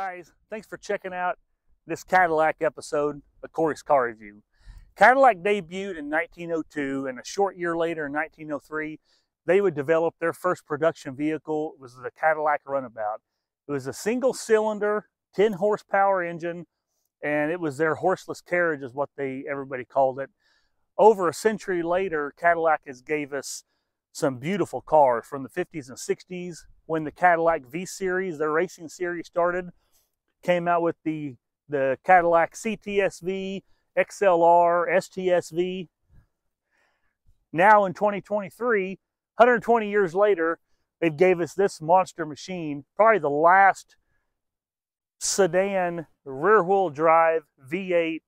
guys, thanks for checking out this Cadillac episode of Cory's Car Review. Cadillac debuted in 1902, and a short year later in 1903, they would develop their first production vehicle. It was the Cadillac Runabout. It was a single-cylinder, 10-horsepower engine, and it was their horseless carriage is what everybody called it. Over a century later, Cadillac has gave us some beautiful cars from the 50s and 60s. When the Cadillac V series, their racing series started, came out with the Cadillac CT5-V, XLR, STS-V. Now in 2023, 120 years later, they've gave us this monster machine, probably the last sedan rear-wheel drive V8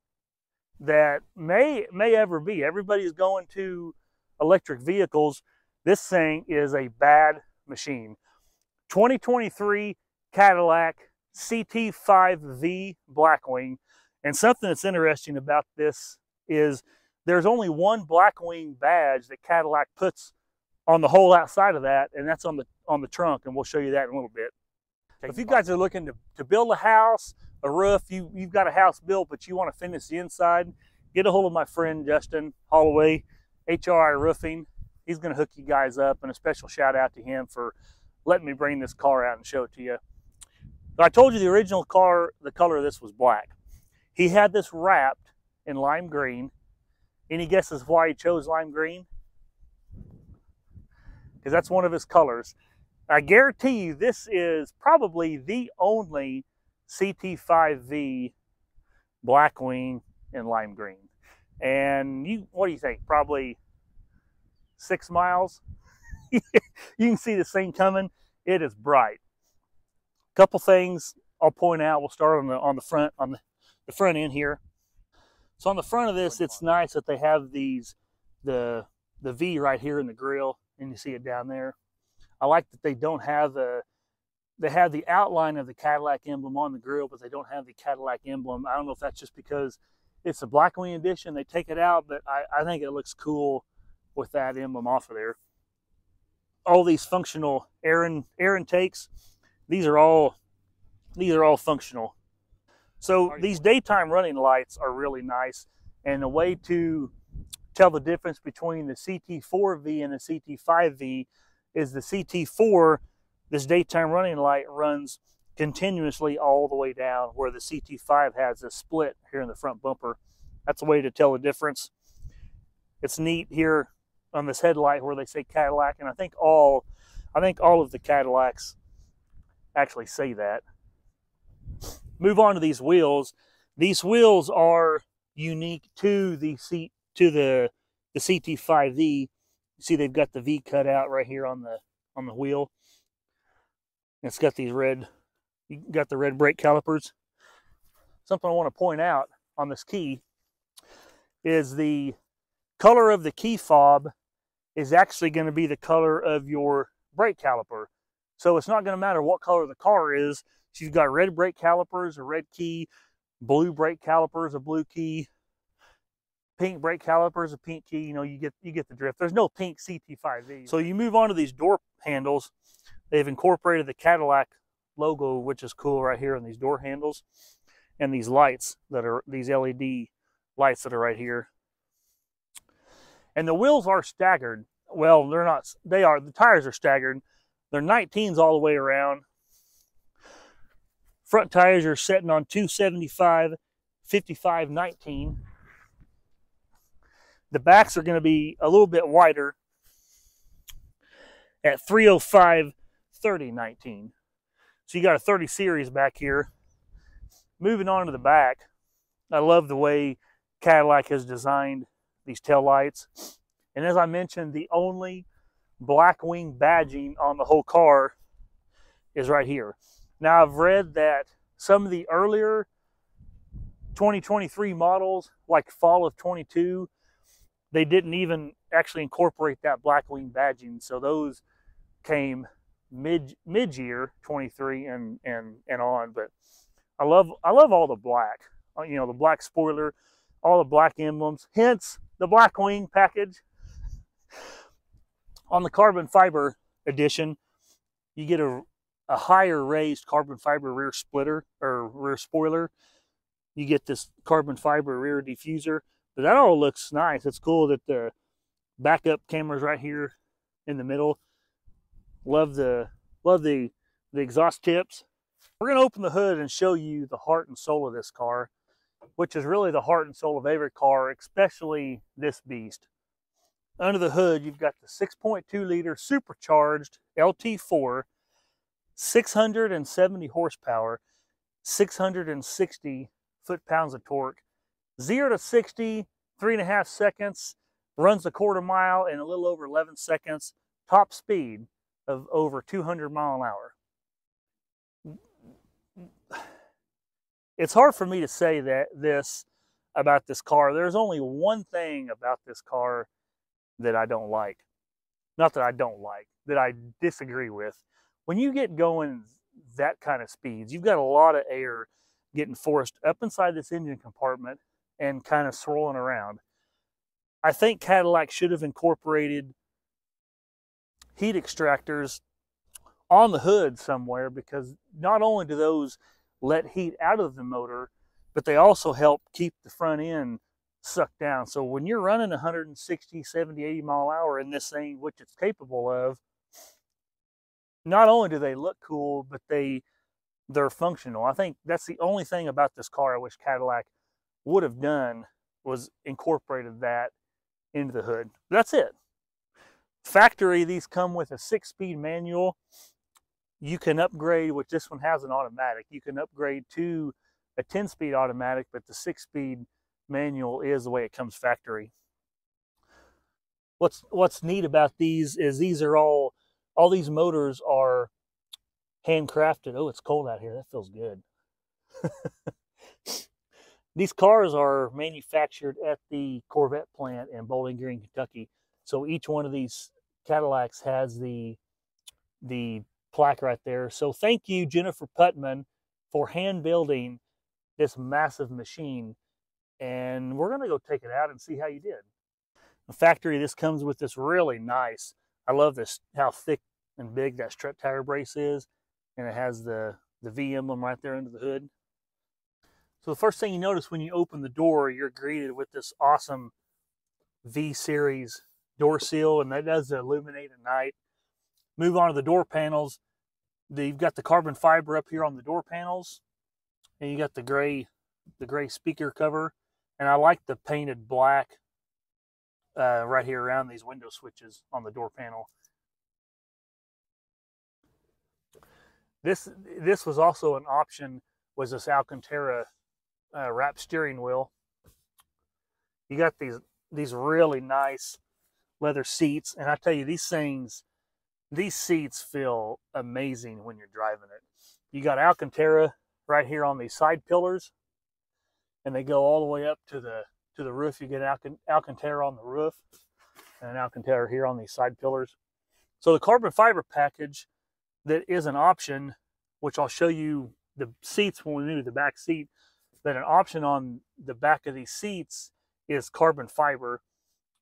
that may ever be. Everybody's going to electric vehicles. This thing is a bad machine. 2023 Cadillac CT5-V Blackwing. And something that's interesting about this is there's only one Blackwing badge that Cadillac puts on the whole outside of that, and that's on the trunk, and we'll show you that in a little bit. If you guys are looking to build a house, a roof, you've got a house built, but you want to finish the inside, get a hold of my friend Justin Holloway, HRI Roofing. He's going to hook you guys up, and a special shout out to him for letting me bring this car out and show it to you. So I told you the original car, the color of this was black. He had this wrapped in lime green. Any guesses why he chose lime green? Because that's one of his colors. I guarantee you this is probably the only CT5-V Blackwing in lime green. And what do you think? Probably 6 miles? You can see this thing coming. It is bright. A couple things I'll point out. We'll start on the front end here. So on the front of this, it's nice that they have the V right here in the grill, and you see it down there. I like that they don't have they have the outline of the Cadillac emblem on the grill, but they don't have the Cadillac emblem. I don't know if that's just because it's a Blackwing edition. They take it out, but I think it looks cool with that emblem off of there. All these functional air intakes, these are all functional. So these daytime running lights are really nice, and a way to tell the difference between the CT4-V and the CT5-V is the CT4, this daytime running light runs continuously all the way down, where the CT5 has a split here in the front bumper. That's a way to tell the difference. It's neat here on this headlight where they say Cadillac, and I think all of the Cadillacs actually say that. Move on to these wheels. These wheels are unique to the CT5-V. You see they've got the V cut out right here on the wheel. It's got these you got the red brake calipers. Something I want to point out on this key is the color of the key fob is actually going to be the color of your brake caliper. So it's not going to matter what color the car is. So you've got red brake calipers, a red key, blue brake calipers, a blue key, pink brake calipers, a pink key. You know, you get the drift. There's no pink CT5-V. So you move on to these door handles. They've incorporated the Cadillac logo, which is cool right here on these door handles, and these lights that are these LED lights that are right here. And the wheels are staggered. Well, they're not. They are. The tires are staggered. They're 19s all the way around. Front tires are sitting on 275, 55, 19. The backs are going to be a little bit wider at 305, 30, 19. So you got a 30 series back here. Moving on to the back, I love the way Cadillac has designed these tail lights. And as I mentioned, the only Blackwing badging on the whole car is right here. Now, I've read that some of the earlier 2023 models, like fall of 22, they didn't even actually incorporate that Blackwing badging. So those came mid-year 23 and on. But I love all the black. You know, the black spoiler, all the black emblems, hence the Blackwing package. On the carbon fiber edition, you get a a higher raised carbon fiber rear splitter or rear spoiler. You get this carbon fiber rear diffuser, but that all looks nice. It's cool that the backup camera's right here in the middle. Love the exhaust tips. We're going to open the hood and show you the heart and soul of this car, which is really the heart and soul of every car, especially this beast. Under the hood, you've got the 6.2 liter supercharged LT4, 670 horsepower, 660 foot-pounds of torque, 0 to 60, 3.5 seconds, runs a quarter mile in a little over 11 seconds, top speed of over 200 miles an hour. It's hard for me to say this about this car. There's only one thing about this car that I don't like. Not that I don't like, that I disagree with. When you get going that kind of speeds, you've got a lot of air getting forced up inside this engine compartment and kind of swirling around. I think Cadillac should have incorporated heat extractors on the hood somewhere, because not only do those let heat out of the motor, but they also help keep the front end sucked down. So when you're running 160, 70, 80 mile an hour in this thing, which it's capable of, not only do they look cool, but they're functional. I think that's the only thing about this car I wish Cadillac would have done, was incorporated that into the hood. That's it. Factory, these come with a 6-speed manual. You can upgrade, which this one has an automatic. You can upgrade to a 10-speed automatic, but the 6-speed manual is the way it comes factory. What's neat about these is these are all these motors are handcrafted. Oh, it's cold out here. That feels good. These cars are manufactured at the Corvette plant in Bowling Green, Kentucky. So each one of these Cadillacs has the plaque right there. So thank you, Jennifer Putman, for hand building this massive machine. And we're going to go take it out and see how you did. The factory, this comes with this really nice, I love this, how thick and big that strut tire brace is. And it has the V emblem right there under the hood. So the first thing you notice when you open the door, you're greeted with this awesome V-Series door seal, and that does illuminate at night. Move on to the door panels. You've got the carbon fiber up here on the door panels, and you got the gray speaker cover. And I like the painted black right here around these window switches on the door panel. This was also an option, was this Alcantara wrap steering wheel. You got these really nice leather seats, and I tell you, these seats feel amazing when you're driving it. You got Alcantara right here on these side pillars, and they go all the way up to the roof. You get Alcantara on the roof and an Alcantara here on these side pillars. So the carbon fiber package that is an option, which I'll show you the seats when we move to the back seat, but an option on the back of these seats is carbon fiber.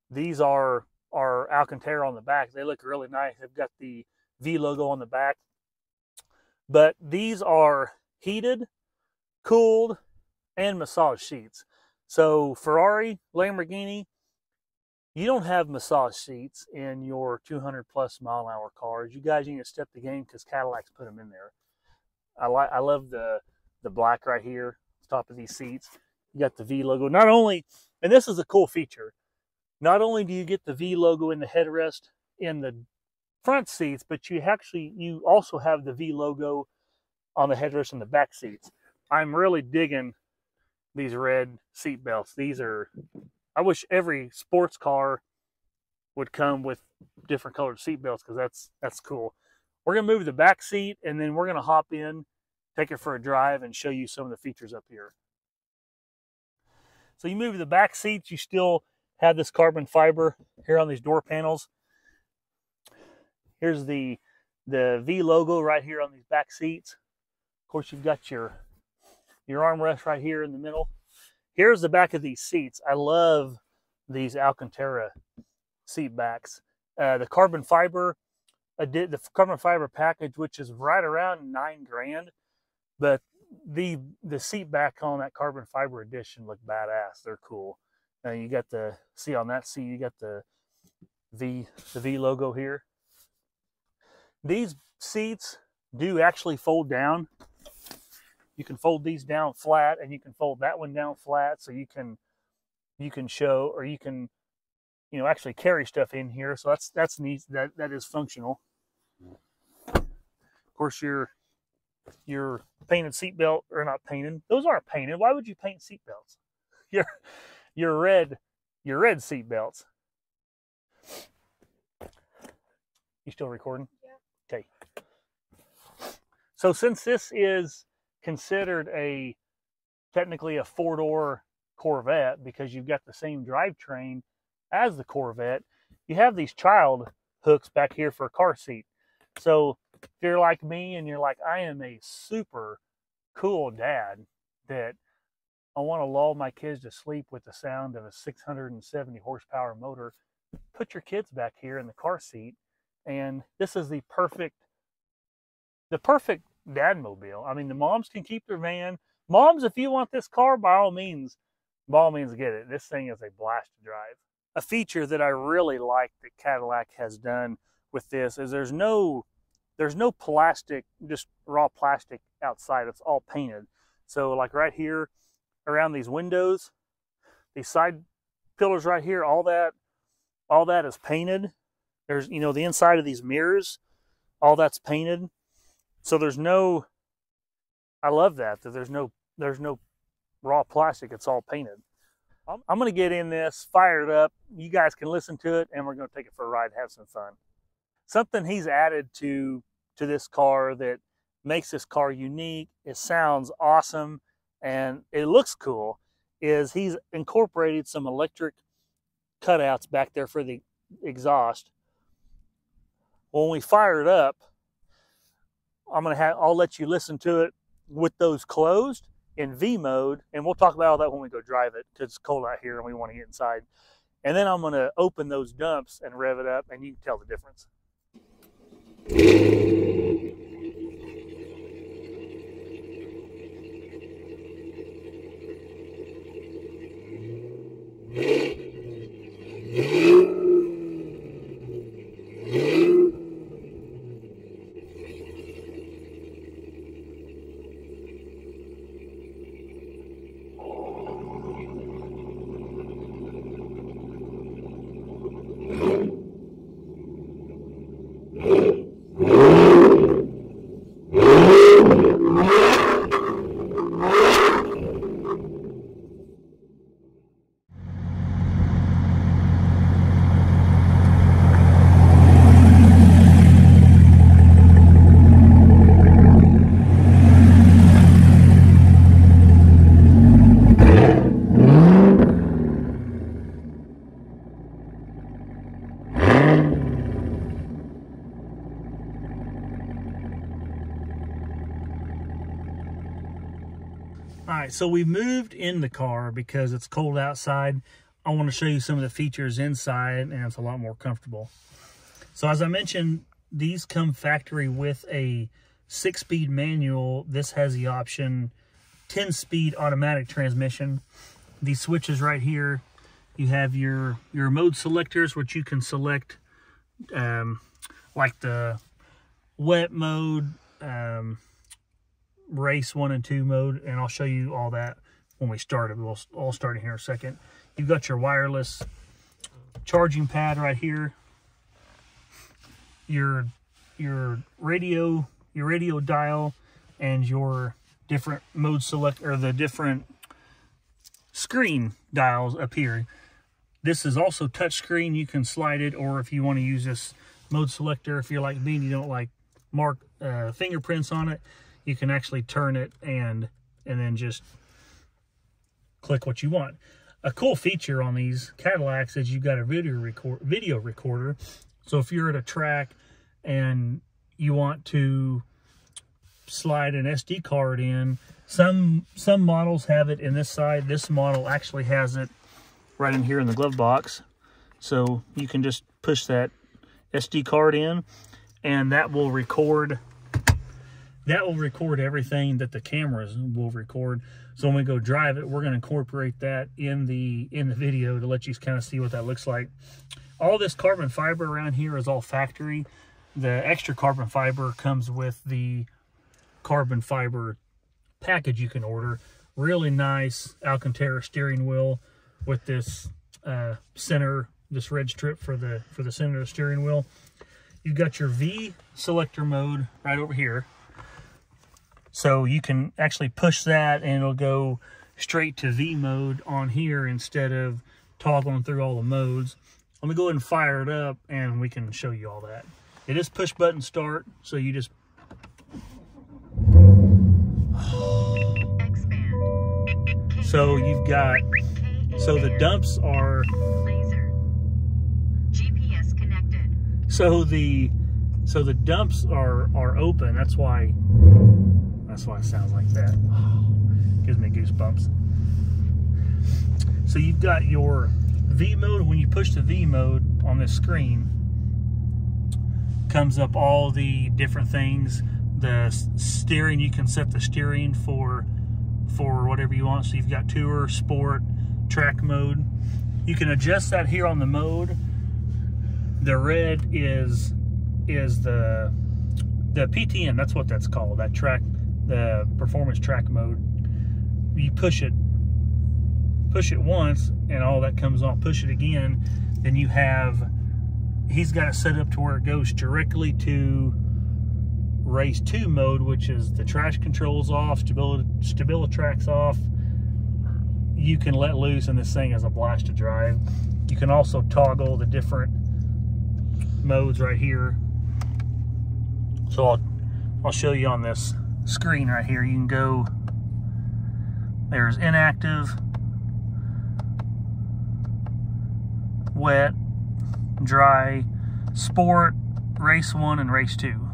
These are Alcantara on the back. They look really nice. They've got the V logo on the back. But these are heated, cooled, and massage seats. So Ferrari, Lamborghini, you don't have massage seats in your 200 plus mile an hour cars. You guys need to step the game, because Cadillac's put them in there. I love the black right here, top of these seats. You got the V logo. Not only, and this is a cool feature, not only do you get the V logo in the headrest in the front seats, but you also have the V logo on the headrest in the back seats. I'm really digging these red seat belts. I wish every sports car would come with different colored seat belts, because that's cool. We're gonna move the back seat, and then we're gonna hop in, take it for a drive, and show you some of the features up here. So you move the back seats, you still have this carbon fiber here on these door panels. Here's the V logo right here on these back seats. Of course, you've got your armrest right here in the middle. Here's the back of these seats. I love these Alcantara seat backs. The carbon fiber the carbon fiber package, which is right around $9 grand. But the seat back on that carbon fiber edition look badass. They're cool. Now you got see on that seat, you got the V logo here. These seats do actually fold down. You can fold these down flat, and you can fold that one down flat, so you can show, or you can, you know, actually carry stuff in here. So that's neat. That is functional. Of course, your painted seatbelt, or not painted. Those aren't painted. Why would you paint seatbelts? Your red seatbelts. You still recording? Yeah. Okay. So since this is considered technically a 4-door Corvette, because you've got the same drivetrain as the Corvette, you have these child hooks back here for a car seat. So if you're like me and you're like, I am a super cool dad that I want to lull my kids to sleep with the sound of a 670 horsepower motor, put your kids back here in the car seat, and this is the perfect dadmobile. I mean, the moms can keep their van. Moms, if you want this car, by all means get it. This thing is a blast to drive. A feature that I really like that Cadillac has done with this is there's no plastic, just raw plastic outside. It's all painted. So like right here around these windows, these side pillars right here, all that is painted. There's, you know, the inside of these mirrors, all that's painted. So I love that there's no raw plastic. It's all painted. I'm going to get in this, fire it up. You guys can listen to it, and we're going to take it for a ride, have some fun. Something he's added to this car that makes this car unique, it sounds awesome, and it looks cool, is he's incorporated some electric cutouts back there for the exhaust. When we fire it up, I'll let you listen to it with those closed in V mode, and we'll talk about all that when we go drive it, because it's cold out here and we want to get inside. And then I'm going to open those dumps and rev it up, and you can tell the difference. All right, so we moved in the car because it's cold outside. I want to show you some of the features inside, and it's a lot more comfortable. So as I mentioned, these come factory with a 6-speed manual. This has the option 10-speed automatic transmission. These switches right here, you have your mode selectors, which you can select like the wet mode, race 1 and 2 mode, and I'll show you all that when we start it. We'll all start in here in a second. You've got your wireless charging pad right here, your radio dial, and your different mode select, or the different screen dials up here. This is also touch screen. You can slide it, or if you want to use this mode selector, if you're like me and you don't like mark fingerprints on it, you can actually turn it and then just click what you want. A cool feature on these Cadillacs is you've got a video recorder. So if you're at a track and you want to slide an SD card in, some models have it in this side. This model actually has it right in here in the glove box. So you can just push that SD card in. and that will record. That will record everything that the cameras will record. So when we go drive it, we're going to incorporate that in the video to let you kind of see what that looks like. All this carbon fiber around here is all factory. The extra carbon fiber comes with the carbon fiber package you can order. Really nice Alcantara steering wheel with this center, this red strip for the center of the steering wheel. You've got your V selector mode right over here. So you can actually push that and it'll go straight to V mode on here instead of toggling through all the modes. Let me go ahead and fire it up and we can show you all that. It is push button start, so you just... So you've got... So the dumps are... Laser. GPS connected. So the dumps are open. That's why it sounds like that. Gives me goosebumps. So you've got your V mode. When you push the V mode on this screen, comes up all the different things. The steering, you can set the steering for whatever you want. So you've got tour, sport, track mode. You can adjust that here on the mode. The red is the PTM. That's what that's called. That track. The performance track mode. You push it once and all that comes on. Push it again, then you have, he's got it set up to where it goes directly to race 2 mode, which is the traction controls off, stability tracks off. You can let loose and this thing is a blast to drive. You can also toggle the different modes right here. So I'll show you on this screen right here. You can go, there's inactive, wet, dry, sport, race 1 and race 2.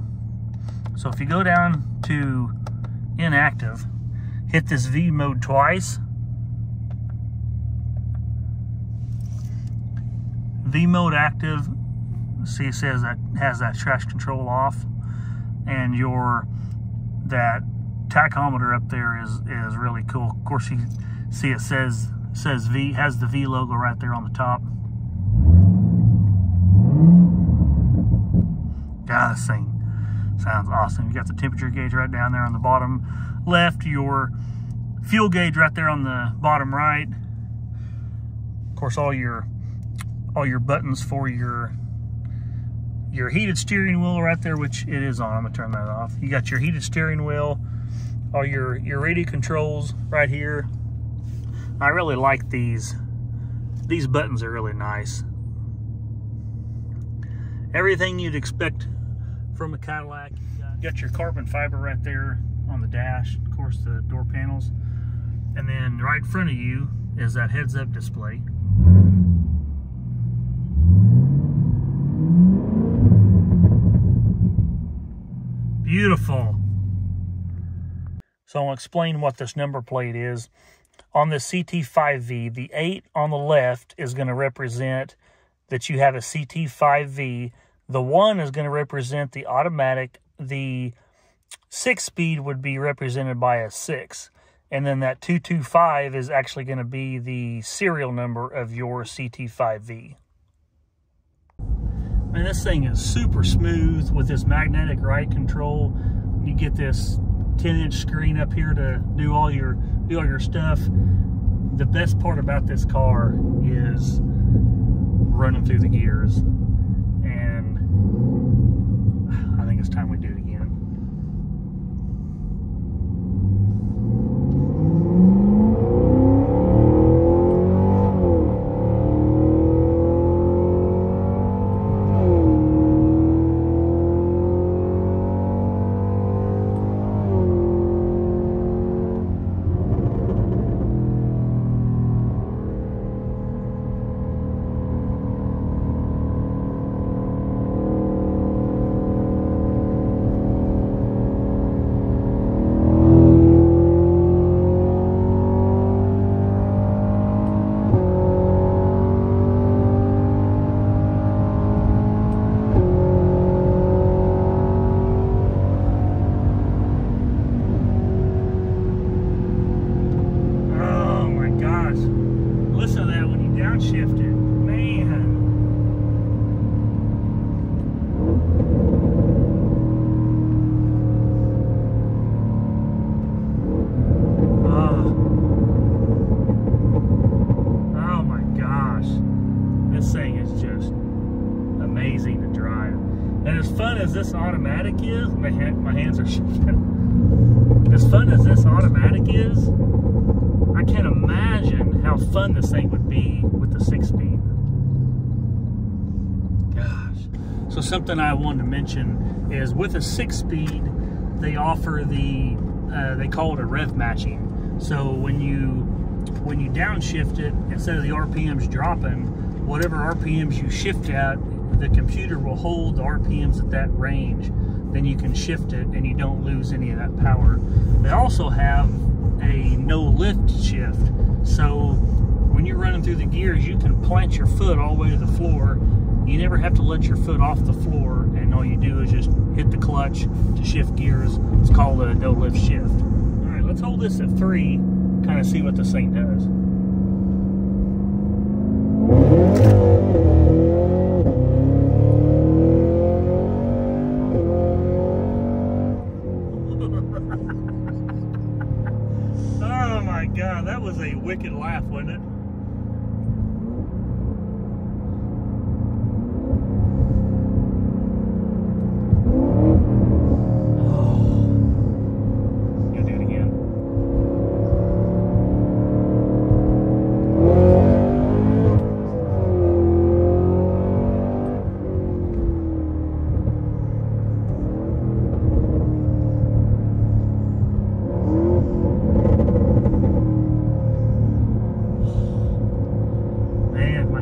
So if you go down to inactive, hit this V mode twice. V mode active, see it says that has that traction control off, and that tachometer up there is really cool. Of course, you see it says V, has the V logo right there on the top. God, this thing sounds awesome. You got the temperature gauge right down there on the bottom left, your fuel gauge right there on the bottom right. Of course, all your buttons for your heated steering wheel right there, which it is on. I'm gonna turn that off. You got your heated steering wheel, all your radio controls right here. I really like these. These buttons are really nice. Everything you'd expect from a Cadillac. You got your carbon fiber right there on the dash, of course the door panels. And then right in front of you is that heads-up display. Beautiful. So I'll explain what this number plate is. On the CT5-V, the 8 on the left is going to represent that you have a CT5-V. The 1 is going to represent the automatic. The 6-speed would be represented by a 6. And then that 225 is actually going to be the serial number of your CT5-V. Man, this thing is super smooth with this magnetic ride control. You get this 10-inch screen up here to do all your stuff. The best part about this car is running through the gears, and I think it's time we do it again. downshifted. Man. Oh my gosh. This thing is just amazing to drive. And as fun as this automatic is, my hands are shaking. As fun as this automatic is, I can't imagine how fun this thing would be with the 6-speed. Gosh. So something I wanted to mention is with a 6-speed, they offer the, they call it a rev matching. So when you downshift it, instead of the RPMs dropping, whatever RPMs you shift at, the computer will hold the RPMs at that range. Then you can shift it and you don't lose any of that power. They also have a no lift shift. So when you're running through the gears, you can plant your foot all the way to the floor. You never have to let your foot off the floor, and all you do is just hit the clutch to shift gears. It's called a no lift shift. All right, let's hold this at 3, kind of see what this thing does. Oh my God, that was a wicked laugh, wasn't it?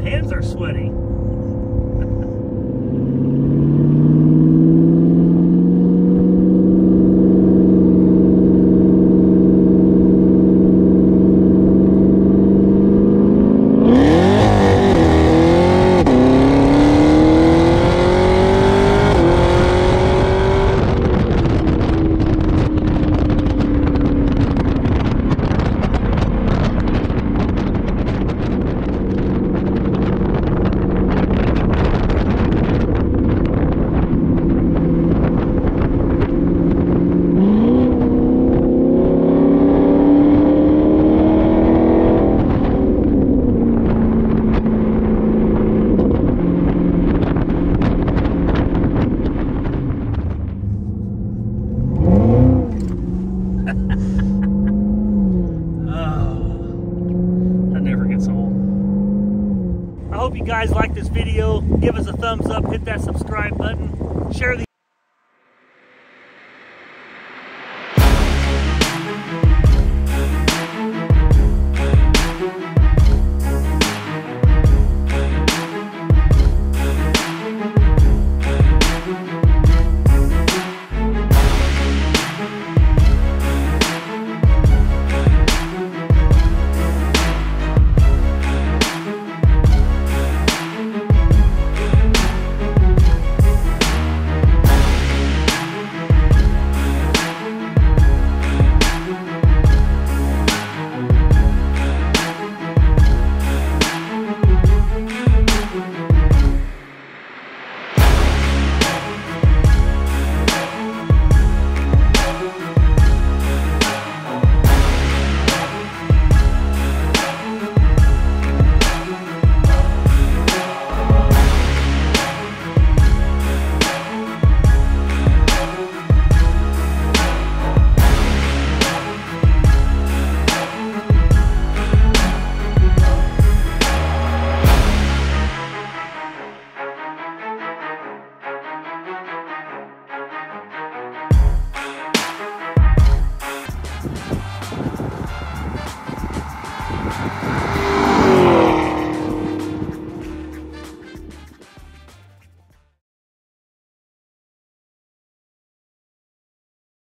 Hands are sweaty. I hope you guys like this video. Give us a thumbs up, hit that subscribe button, share the